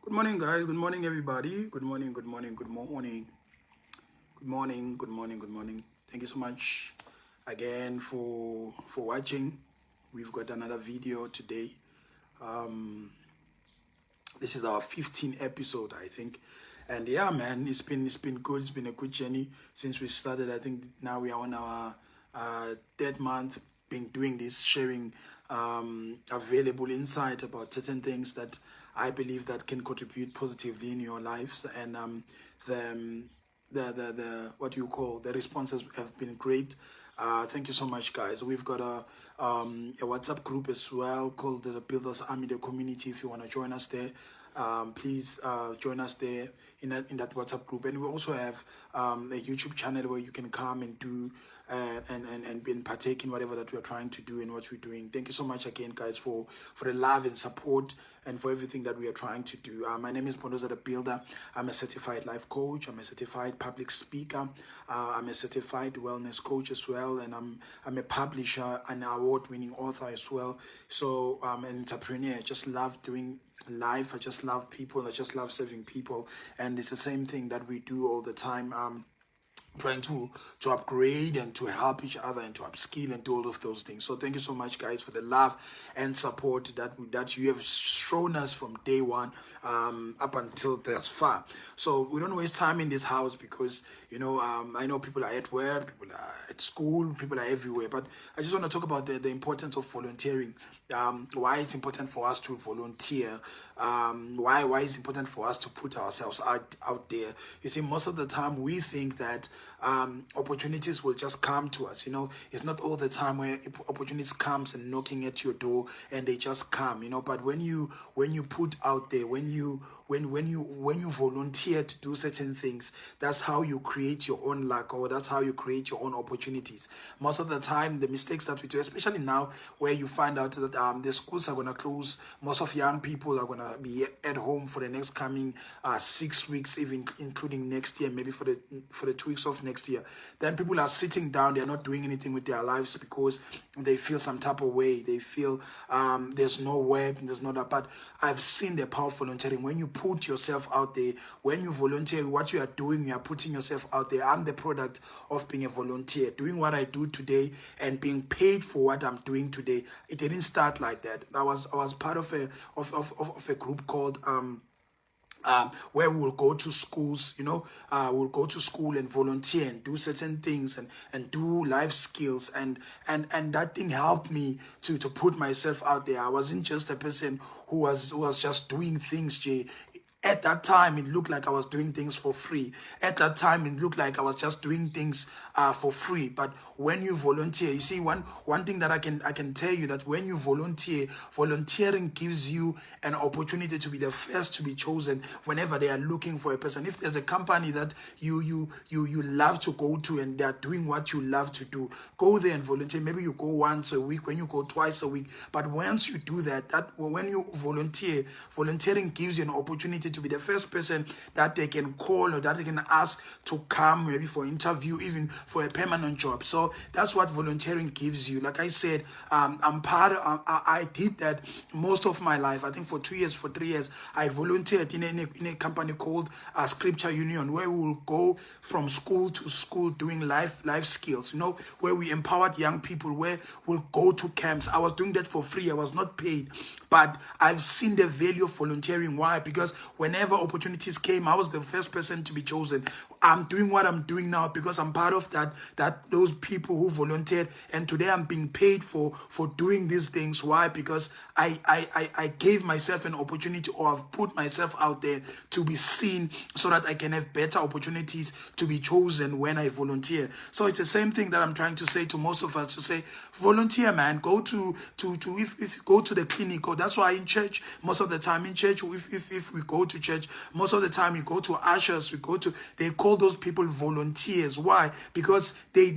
Good morning, guys. Good morning, everybody. Good morning, good morning, good morning. Good morning, good morning, good morning. Thank you so much again for watching. We've got another video today. This is our 15th episode, I think. And yeah, man, it's been good. It's been a good journey since we started. I think now we are on our third month been doing this, sharing available insight about certain things that I believe that can contribute positively in your lives. And the the what you call the responses have been great. Thank you so much, guys. We've got a WhatsApp group as well called the Builders Army, the community. If you want to join us there, please join us there in that WhatsApp group. And we also have a YouTube channel where you can come and do and partake in whatever that we're trying to do and what we're doing. Thank you so much again, guys, for the love and support and for everything that we are trying to do. My name is Bondoza the Builder. I'm a certified life coach. I'm a certified public speaker. I'm a certified wellness coach as well, and I'm a publisher, an award-winning author as well. So I'm an entrepreneur. I just love doing life. I just love people. I just love serving people, and it's the same thing that we do all the time. Trying to upgrade and to help each other and to upskill and do all of those things. So thank you so much, guys, for the love and support that you have shown us from day one up until this far. So we don't waste time in this house because I know people are at work, people are at school, people are everywhere. But I just want to talk about the importance of volunteering. Why it's important for us to volunteer, why it's important for us to put ourselves out there. You see, most of the time we think that opportunities will just come to us. It's not all the time where opportunities comes and knocking at your door and they just come. But when you put out there, when you volunteer to do certain things, that's how you create your own luck, or that's how you create your own opportunities. Most of the time, the mistakes that we do, especially now where you find out that the schools are going to close, most of young people are going to be at home for the next coming 6 weeks, even including next year, maybe for the 2 weeks of next year. Then people are sitting down, they're not doing anything with their lives because they feel some type of way. They feel there's no work, there's no that. But I've seen the power of volunteering. When you put yourself out there, when you volunteer, what you are doing, you are putting yourself out there. I'm the product of being a volunteer, doing what I do today and being paid for what I'm doing today. It didn't start like that. I was part of a group called where we will go to schools, we'll go to school and volunteer and do certain things and do life skills, and that thing helped me to put myself out there. I wasn't just a person who was just doing things, Jay. At that time, it looked like I was doing things for free. At that time, it looked like I was just doing things for free. But when you volunteer, you see, one thing that I can tell you, that when you volunteer, volunteering gives you an opportunity to be the first to be chosen whenever they are looking for a person. If there's a company that you love to go to and they're doing what you love to do, go there and volunteer. Maybe you go once a week, when you go twice a week. But once you do that when you volunteering gives you an opportunity to be the first person that they can call or that they can ask to come, maybe for interview, even for a permanent job. So that's what volunteering gives you. Like I said, I did that most of my life. I think for 2 years, for 3 years, I volunteered in a company called Scripture Union, where we will go from school to school doing life skills, where we empowered young people, where we'll go to camps. I was doing that for free. I was not paid. But I've seen the value of volunteering. Why? Because whenever opportunities came, I was the first person to be chosen. I'm doing what I'm doing now because I'm part of those people who volunteered, and today I'm being paid for doing these things. Why? Because I gave myself an opportunity, or I've put myself out there to be seen, so that I can have better opportunities to be chosen when I volunteer. So it's the same thing that I'm trying to say to most of us, to say, volunteer, man. Go to if go to the clinic. Or that's why in church, most of the time in church, if we go to church, most of the time you go to ushers, they call those people volunteers. Why? Because they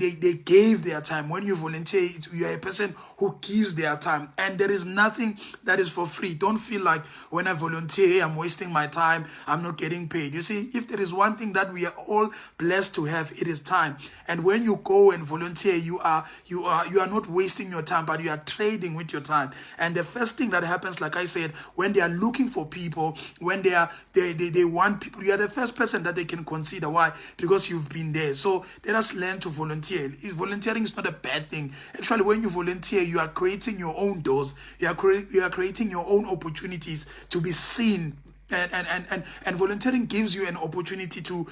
gave their time. When you volunteer, you are a person who gives their time, and there is nothing that is for free. Don't feel like when I volunteer, I'm wasting my time, I'm not getting paid. You see, if there is one thing that we are all blessed to have, it is time. And when you go and volunteer, you are not wasting your time, but you are trading with your time. And the first thing that happens, like I said, when they are looking for people, when they are they want people. You are the first person that they can consider. Why? Because you've been there. So let us learn to volunteer. Volunteering is not a bad thing. Actually, when you volunteer, you are creating your own doors. You are creating your own opportunities to be seen. And volunteering gives you an opportunity to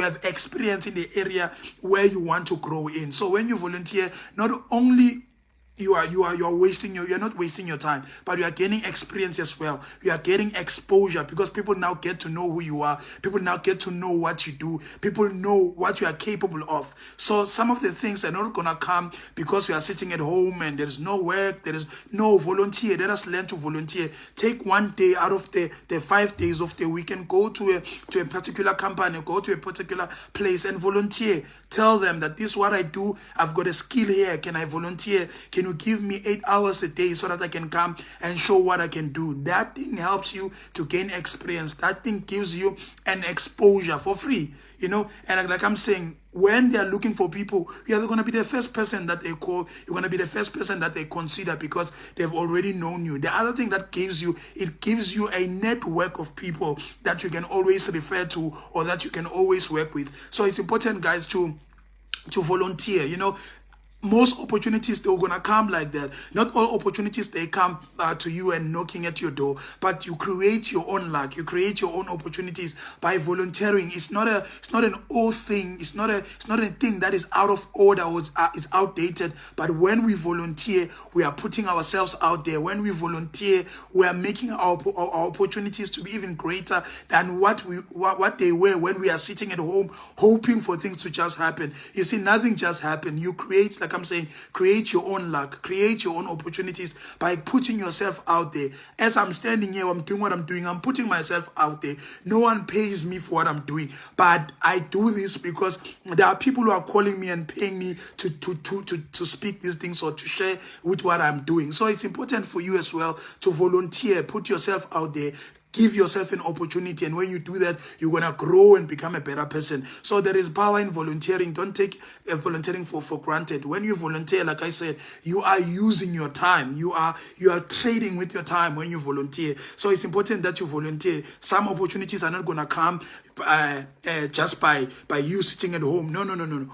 have experience in the area where you want to grow in. So when you volunteer, not only you're not wasting your time, but you are gaining experience as well. You are getting exposure because people now get to know who you are. People now get to know what you do. People know what you are capable of. So some of the things are not gonna come because you are sitting at home and there is no work, there is no volunteer. Let us learn to volunteer. Take one day out of the 5 days of the week and go to a particular company, go to a particular place and volunteer. Tell them that this is what I do. I've got a skill here. Can I volunteer? Can you give me 8 hours a day so that I can come and show what I can do? That thing helps you to gain experience. That thing gives you an exposure for free, you know. And like I'm saying, when they are looking for people, you are going to be the first person that they call. You're going to be the first person that they consider because they've already known you. The other thing that gives you, it gives you a network of people that you can always refer to or that you can always work with. So it's important, guys, to volunteer, you know. Most opportunities, they're going to come like that. Not all opportunities, they come to you and knocking at your door, but you create your own luck. You create your own opportunities by volunteering. It's not an old thing. It's not a thing that is out of order or is outdated. But when we volunteer, we are putting ourselves out there. When we volunteer, we are making our opportunities to be even greater than what they were when we are sitting at home hoping for things to just happen. You see, nothing just happened. You create, like I'm saying, create your own luck, create your own opportunities by putting yourself out there. As I'm standing here, I'm doing what I'm doing. I'm putting myself out there. No one pays me for what I'm doing, but I do this because there are people who are calling me and paying me to speak these things or to share with what I'm doing. So it's important for you as well to volunteer, put yourself out there. Give yourself an opportunity, and when you do that, you're going to grow and become a better person. So there is power in volunteering. Don't take volunteering for granted. When you volunteer, like I said, you are using your time. You are trading with your time when you volunteer. So it's important that you volunteer. Some opportunities are not going to come just by you sitting at home. No.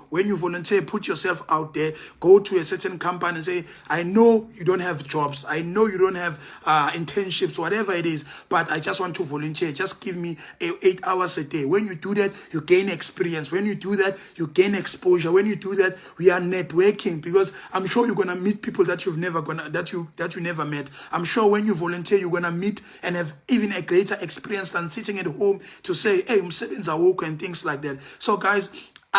When you volunteer, put yourself out there. Go to a certain company and say, I know you don't have jobs. I know you don't have internships, whatever it is, but I just want to volunteer. Just give me 8 hours a day. When you do that, you gain experience. When you do that, you gain exposure. When you do that, we are networking, because I'm sure you're gonna meet people that you never met. I'm sure when you volunteer, you're gonna meet and have even a greater experience than sitting at home to say, hey, umsebenzi awukho and things like that. So guys,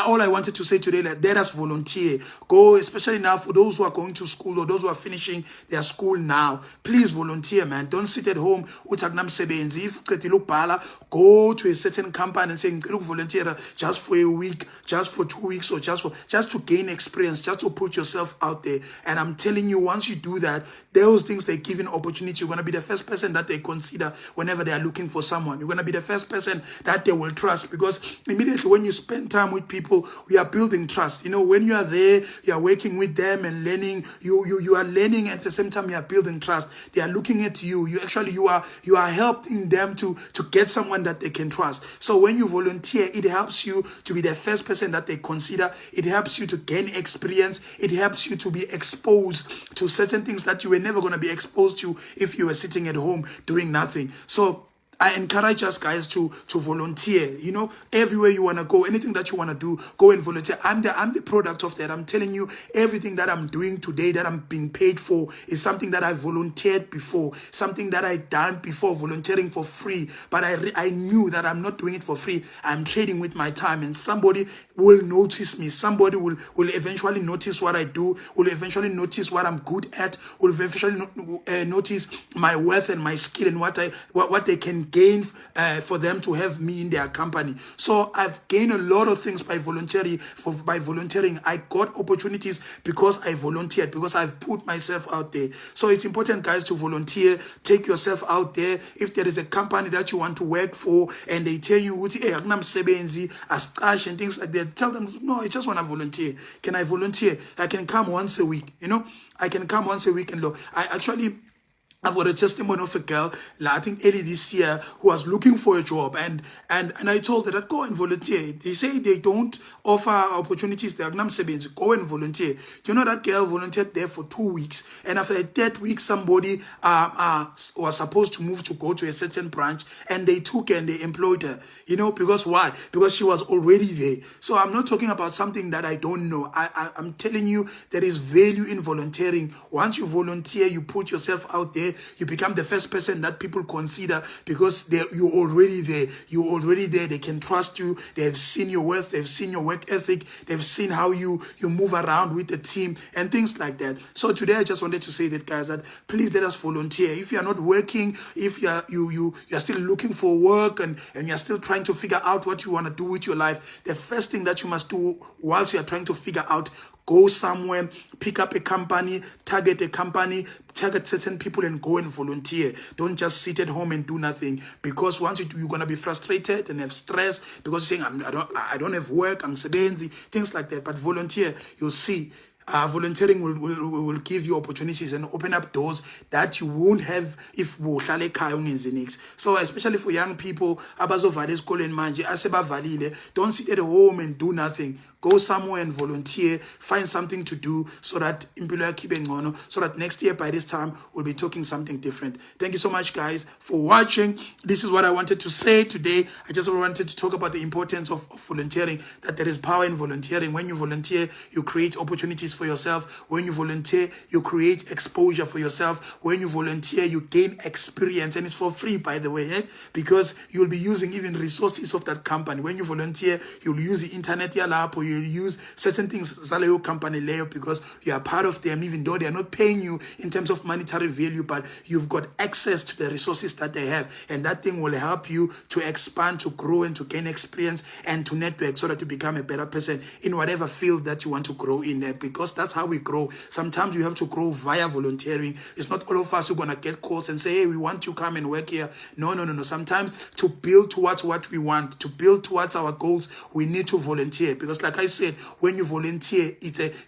all I wanted to say today, let us volunteer. Go, especially now for those who are going to school or those who are finishing their school now. Please volunteer, man. Don't sit at home. Go to a certain company and say, volunteer just for a week, just for 2 weeks, or just to gain experience, just to put yourself out there. And I'm telling you, once you do that, those things, they give an opportunity. You're going to be the first person that they consider whenever they are looking for someone. You're going to be the first person that they will trust, because immediately when you spend time with people, we are building trust. You know, when you are there, you are working with them and learning. You are learning, at the same time you are building trust. They are looking at you. You are helping them to get someone that they can trust. So when you volunteer, it helps you to be the first person that they consider. It helps you to gain experience. It helps you to be exposed to certain things that you were never going to be exposed to if you were sitting at home doing nothing. So I encourage us, guys, to volunteer. You know, everywhere you want to go, anything that you want to do, go and volunteer. I'm the product of that. I'm telling you, everything that I'm doing today, that I'm being paid for, is something that I volunteered before, something that I done before, volunteering for free. But I knew that I'm not doing it for free. I'm trading with my time, and somebody will notice me. Somebody will eventually notice what I do, will eventually notice what I'm good at, will eventually notice my worth and my skill and what they can gain for them to have me in their company. So I've gained a lot of things by volunteering. I got opportunities because I volunteered, because I've put myself out there. So it's important, guys, to volunteer. Take yourself out there. If there is a company that you want to work for and they tell you, hey, as and things like that, tell them, no, I just want to volunteer. Can I volunteer? I can come once a week. You know, I can come once a week and look. I actually I've got a testimony of a girl, I think early this year, who was looking for a job, and I told her that go and volunteer. They say they don't offer opportunities there. Go and volunteer. You know, that girl volunteered there for 2 weeks, and after that week, somebody was supposed to move to go to a certain branch, and they took her and they employed her. You know, because why? Because she was already there. So I'm not talking about something that I don't know. I'm telling you, there is value in volunteering. Once you volunteer, you put yourself out there. You become the first person that people consider, because you're already there. You're already there. They can trust you. They have seen your worth. They've seen your work ethic. They've seen how you move around with the team and things like that. So today I just wanted to say that, guys, that please let us volunteer. If you are not working, if you are still looking for work, and you're still trying to figure out what you want to do with your life, the first thing that you must do whilst you are trying to figure out, go somewhere, pick up a company, target certain people, and go and volunteer. Don't just sit at home and do nothing, because once you're going to be frustrated and have stress because you're saying, I don't have work, I'm sebenzi, things like that. But volunteer, you'll see. Volunteering will give you opportunities and open up doors that you won't have if uhlale ekhaya ungenzi nix. So especially for young people abazovala esikoleni manje asebavalile, don't sit at home and do nothing. Go somewhere and volunteer, find something to do, so that impilo yakho ibe ngcono, so that next year by this time we'll be talking something different. Thank you so much, guys, for watching. This is what I wanted to say today. I just wanted to talk about the importance of volunteering, that there is power in volunteering. When you volunteer, you create opportunities for yourself. When you volunteer, you create exposure for yourself. When you volunteer, you gain experience, and it's for free, by the way, because you'll be using even resources of that company. When you volunteer, you'll use the internet yalapho, you'll use certain things zaleyo company leyo, because you are part of them, even though they are not paying you in terms of monetary value, but you've got access to the resources that they have, and that thing will help you to expand, to grow, and to gain experience, and to network, so that you become a better person in whatever field that you want to grow in there, because that's how we grow. Sometimes you have to grow via volunteering. It's not all of us who are going to get calls and say, hey, we want you to come and work here. No. Sometimes to build towards what we want, to build towards our goals, we need to volunteer. Because like I said, when you volunteer,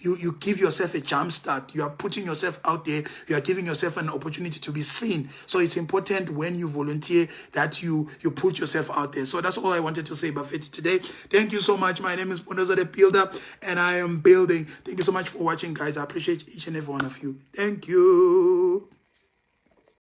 you give yourself a jump start. You are putting yourself out there. You are giving yourself an opportunity to be seen. So it's important when you volunteer that you put yourself out there. So that's all I wanted to say about it today. Thank you so much. My name is Bondoza the Builder, and I am building. Thank you so much for watching, guys. I appreciate each and every one of you. Thank you.